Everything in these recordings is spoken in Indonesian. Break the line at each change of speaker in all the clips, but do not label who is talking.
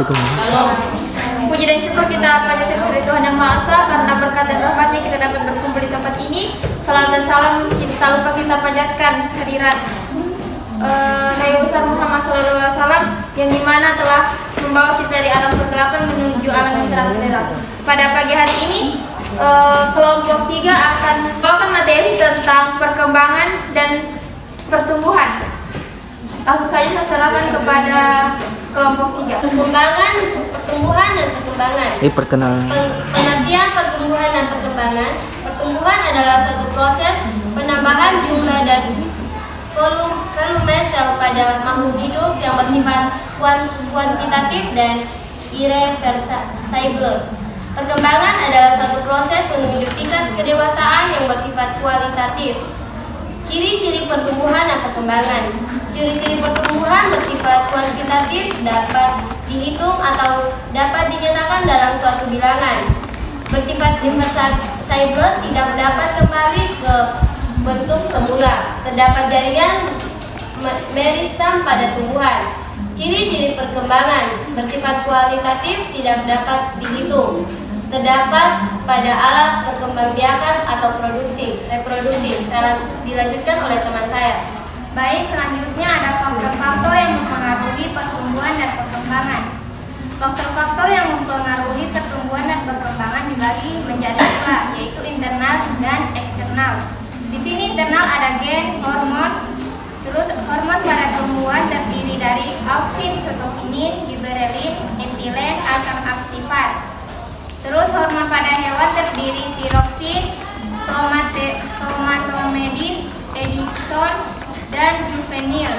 Puji dan syukur kita panjatkan kepada Tuhan Yang Maha Esa, karena berkat dan rahmat-Nya kita dapat berkumpul di tempat ini. Salam dan salam tak lupa kita panjatkan kehadirat Nabi besar Muhammad SAW, yang dimana telah membawa kita dari alam kegelapan menuju alam yang terang benderang. Pada pagi hari ini kelompok 3 akan membawakan materi tentang perkembangan dan pertumbuhan. Langsung saja saya serahkan kepada kelompok 3.
Perkembangan, pertumbuhan, dan perkembangan. Pengertian pertumbuhan dan perkembangan. Pertumbuhan adalah suatu proses penambahan jumlah dan volume sel pada makhluk hidup yang bersifat kuantitatif dan irreversible. Perkembangan adalah suatu proses menuju tingkat kedewasaan yang bersifat kualitatif. Ciri-ciri pertumbuhan dan perkembangan. Ciri-ciri pertumbuhan bersifat kuantitatif dapat dihitung atau dapat dinyatakan dalam suatu bilangan. Bersifat irreversible tidak dapat kembali ke bentuk semula. Terdapat jaringan meristem pada tumbuhan. Ciri-ciri perkembangan bersifat kualitatif tidak dapat dihitung. Terdapat pada alat perkembangbiakan atau reproduksi. Saya dilanjutkan oleh teman saya.
Baik, selanjutnya ada faktor-faktor yang mempengaruhi pertumbuhan dan perkembangan. Faktor-faktor yang mempengaruhi pertumbuhan dan perkembangan dibagi menjadi 2, yaitu internal dan eksternal. Di sini internal ada gen, hormon. Terus hormon pada tumbuhan terdiri dari auksin, sitokinin, giberelin, etilen, asam aksifat. Terus hormon pada hewan terdiri tiroksin, somatomedin, edison, dan juvenil.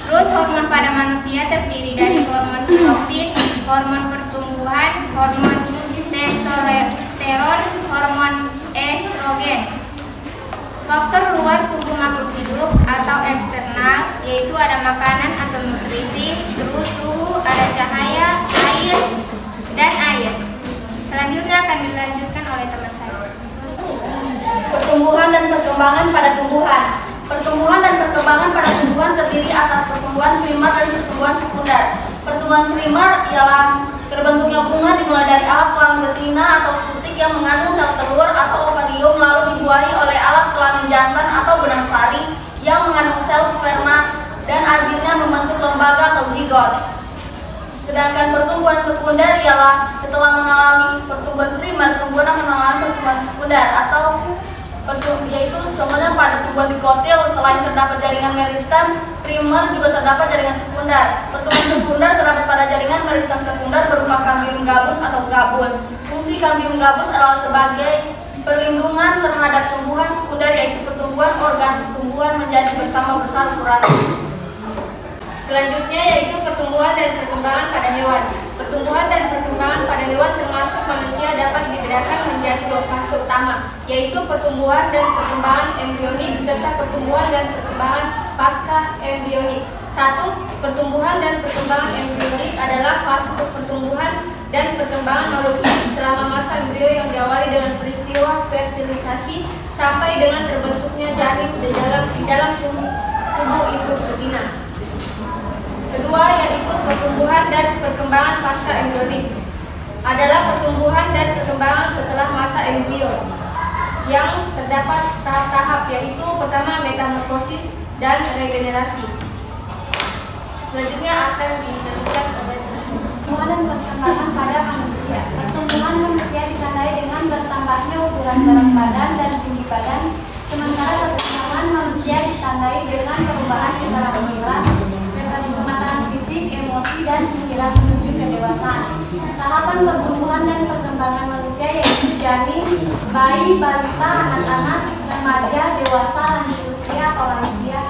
Terus hormon pada manusia terdiri dari hormon tiroksin, hormon pertumbuhan, hormon testosteron, hormon estrogen. Faktor luar tubuh makhluk hidup atau eksternal yaitu ada makanan atau nutrisi, terus suhu, ada cahaya, air, dan air. Selanjutnya akan dilanjutkan oleh teman saya.
Pertumbuhan dan perkembangan pada tumbuhan. Pertumbuhan dan perkembangan pada tumbuhan terdiri atas pertumbuhan primer dan pertumbuhan sekunder. Pertumbuhan primer ialah terbentuknya bunga dimulai dari alat kelamin betina atau putik yang mengandung sel telur atau ovarium, lalu dibuahi oleh alat kelamin jantan atau benang sari yang mengandung sel sperma dan akhirnya membentuk lembaga atau zigot. Sedangkan pertumbuhan sekunder ialah setelah mengalami pertumbuhan primer, tumbuhan akan mengalami pertumbuhan sekunder atau yaitu contohnya pada tumbuhan dikotil. Selain terdapat jaringan meristem primer, juga terdapat jaringan sekunder. Pertumbuhan sekunder terdapat pada jaringan meristem sekunder berupa kambium gabus atau gabus. Fungsi kambium gabus adalah sebagai perlindungan terhadap tumbuhan sekunder, yaitu pertumbuhan organ tumbuhan menjadi bertambah besar ukurannya. Selanjutnya yaitu pertumbuhan dan perkembangan pada hewan. Pertumbuhan dan perkembangan pada hewan termasuk manusia dapat dibedakan menjadi 2 fase utama, yaitu pertumbuhan dan perkembangan embrionik serta pertumbuhan dan perkembangan pasca embrionik. 1. Pertumbuhan dan perkembangan embrionik adalah fase pertumbuhan dan perkembangan makhluk hidup selama masa embrio yang diawali dengan peristiwa fertilisasi sampai dengan terbentuknya janin di dalam tubuh ibu betina. Kedua yaitu pertumbuhan dan perkembangan pasca embrionik adalah pertumbuhan dan perkembangan setelah masa embrio yang terdapat tahap-tahap, yaitu pertama metamorfosis dan regenerasi. Selanjutnya akan dilanjutkan oleh
Pertumbuhan dan perkembangan pada manusia. Pertumbuhan manusia ditandai dengan bertambahnya ukuran berat badan dan tinggi badan, sementara perkembangan manusia ditandai dengan perubahan keterampilan, kematangan fisik, emosi, dan pikiran menuju kedewasaan. Tahapan pertumbuhan dan perkembangan manusia yaitu janin, bayi, balita, anak-anak, remaja, dewasa, lanjut usia atau lansia.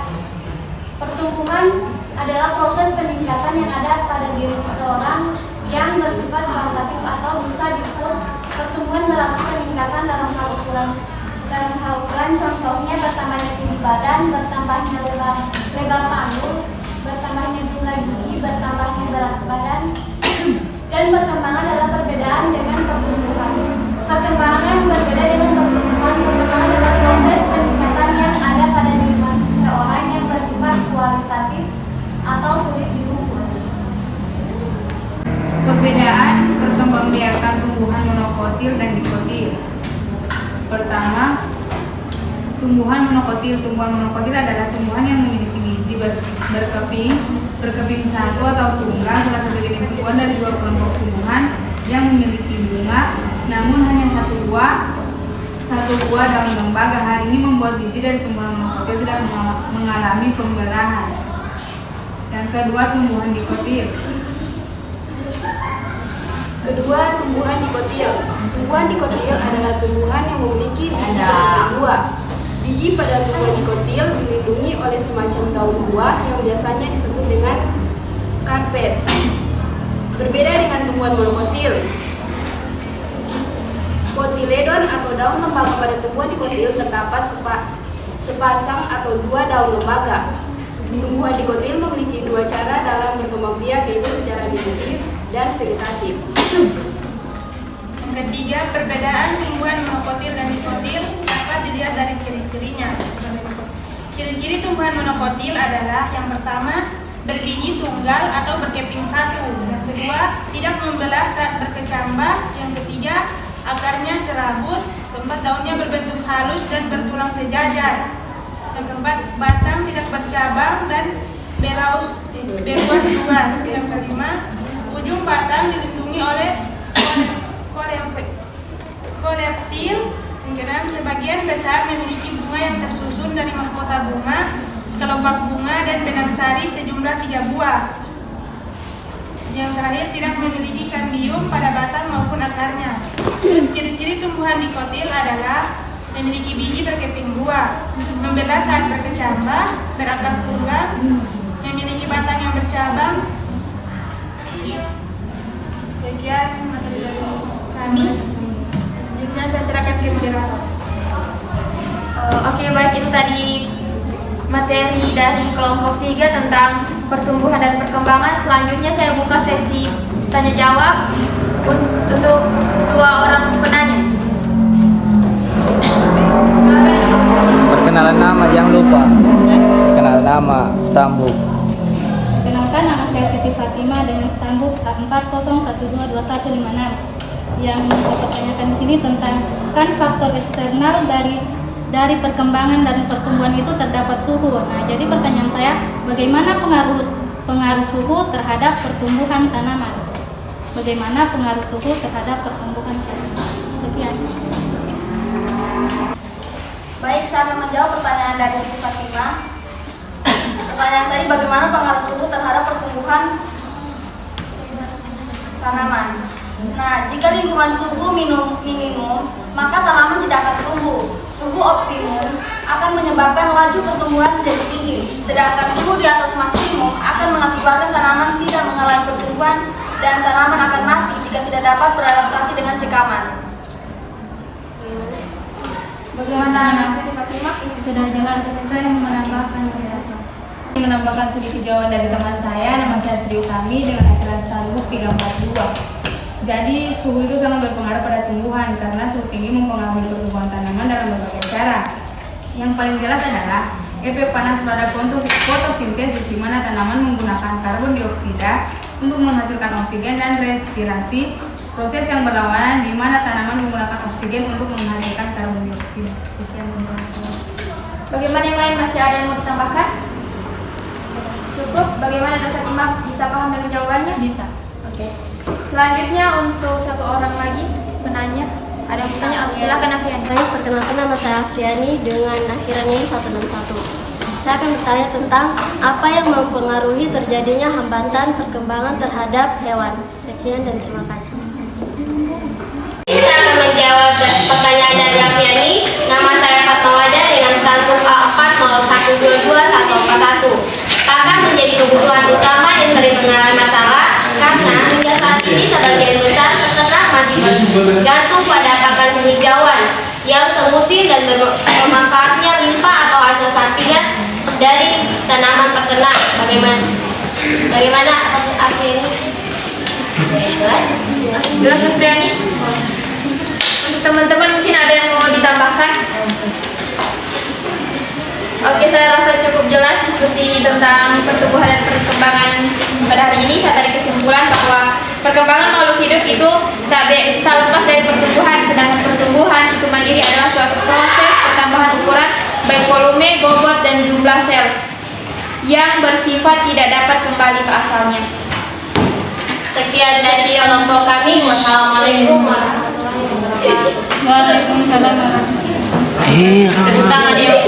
Pertumbuhan adalah proses peningkatan yang ada pada diri seseorang yang bersifat kualitatif atau bisa diukur. Pertumbuhan berarti peningkatan dalam hal ukuran, contohnya bertambahnya tinggi badan, bertambahnya lebar panggul, bertambahnya jumlah gigi, bertambahnya berat badan. Dan perkembangan adalah perbedaan dengan pertumbuhan. Perkembangan berbeda dengan pertumbuhan. Perkembangan adalah proses peningkatan yang ada pada diri seseorang yang bersifat kualitatif atau sulit diukur.
Pertama, tumbuhan monokotil. Tumbuhan monokotil adalah tumbuhan yang memiliki biji berkeping satu atau tunggal, salah satu jenis tumbuhan dari dua kelompok tumbuhan yang memiliki bunga, namun hanya satu buah daun lembaga. Hal ini membuat biji dari tumbuhan monokotil tidak mengalami pembelahan. Yang kedua, tumbuhan dikotil.
Kedua, tumbuhan dikotil. Tumbuhan dikotil adalah tumbuhan yang memiliki biji berbentuk buah. Biji pada tumbuhan dikotil dilindungi oleh semacam daun buah yang biasanya disebut dengan karpet. Berbeda dengan tumbuhan monokotil. Kotiledon atau daun lembaga pada tumbuhan dikotil terdapat sepasang atau dua daun lembaga. Tumbuhan dikotil memiliki dua cara dalam berkembang biak, yaitu secara dikotil dan vegetatif.
Yang ketiga, perbedaan tumbuhan monokotil dan dikotil dapat dilihat dari ciri-cirinya. Ciri-ciri tumbuhan monokotil adalah yang pertama, berbiji tunggal atau berkeping satu. Yang kedua, tidak membelah saat berkecambah. Yang ketiga, akarnya serabut. Keempat, daunnya berbentuk halus dan bertulang sejajar. Yang keempat, batang tidak bercabang dan beruas luas. Yang kelima, ujung batang dilindungi oleh koleptil. Yang keenam, sebagian besar memiliki bunga yang tersusun dari mahkota bunga, kelopak bunga, dan benang sari sejumlah 3 buah. Yang terakhir, tidak memiliki kambium pada batang maupun akarnya. Terus ciri-ciri tumbuhan dikotil adalah memiliki biji berkeping buah, membelah saat berkecambah, berakar tunggal, memiliki batang yang bercabang. Sekian materi dari kami. Selanjutnya saya serahkan ke moderator.
Oke, baik, itu tadi materi dari kelompok 3 tentang pertumbuhan dan perkembangan. Selanjutnya saya buka sesi tanya jawab untuk 2 orang penanya.
Perkenalan nama, jangan lupa. Perkenalan nama, stambuk.
Perkenalkan, nama saya Siti Fatima dengan stambuk A40122156. Yang saya pertanyakan di sini tentang kan faktor eksternal dari perkembangan dan pertumbuhan itu terdapat suhu. Nah, jadi pertanyaan saya, bagaimana pengaruh suhu terhadap pertumbuhan tanaman? Bagaimana pengaruh suhu terhadap pertumbuhan tanaman? Sekian.
Baik, saya akan menjawab pertanyaan dari Siti Fatima. Pertanyaan tadi, bagaimana pengaruh suhu terhadap pertumbuhan tanaman? Nah, jika lingkungan suhu minimum, maka tanaman tidak akan tumbuh. Suhu optimum akan menyebabkan laju pertumbuhan menjadi tinggi, sedangkan suhu di atas maksimum akan mengakibatkan tanaman tidak mengalami pertumbuhan dan tanaman akan mati jika tidak dapat beradaptasi dengan cekaman.
Bagaimana Siti Fatima?
Sudah jelas.
Saya menambahkan sedikit jawaban dari teman saya. Nama saya Sri Utami dengan akhiran stambuk 342. Jadi suhu itu sangat berpengaruh pada tumbuhan karena suhu tinggi mempengaruhi pertumbuhan tanaman dalam berbagai cara. Yang paling jelas adalah efek panas pada fotosintesis, di mana tanaman menggunakan karbon dioksida untuk menghasilkan oksigen, dan respirasi, proses yang berlawanan di mana tanaman menggunakan oksigen untuk menghasilkan karbon dioksida. Sekian.
Bagaimana yang lain, masih ada yang mau ditambahkan? Cukup? Bagaimana Dr. Fatima, bisa paham dengan jawabannya?
Bisa.
Oke. Selanjutnya untuk 1 orang lagi penanya. Ada yang bertanya? Silakan Afriani.
Baik, perkenalkan, nama saya Afriani dengan akhiran ini 161. Saya akan bertanya tentang apa yang mempengaruhi terjadinya hambatan perkembangan terhadap hewan. Sekian dan terima kasih.
Saya akan menjawab pertanyaan dari Afriani. Nama saya Fatmawada dengan stambuk A40122141. Pakan menjadi kebutuhan utama yang sering mengalami masalah karena hingga saat ini sebagian besar peternak masih bergantung pada pakan penghijauan yang semusim dan bermanfaatnya limpa atau hasil sampingan dari tanaman peternak. Bagaimana Afriani? Jelas?
Jelas Afriani? Untuk teman-teman mungkin ada yang mau ditambahkan? Oke, saya rasa cukup jelas diskusi tentang pertumbuhan dan perkembangan pada hari ini. Saya tarik kesimpulan bahwa perkembangan makhluk hidup itu tak lepas dari pertumbuhan, sedangkan pertumbuhan itu mandiri adalah suatu
yang bersifat tidak dapat kembali ke asalnya. Sekian dari kelompok kami. Wassalamualaikum warahmatullahi wabarakatuh.
Waalaikumsalam warahmatullahi wabarakatuh.
Tepuk tangan yuk.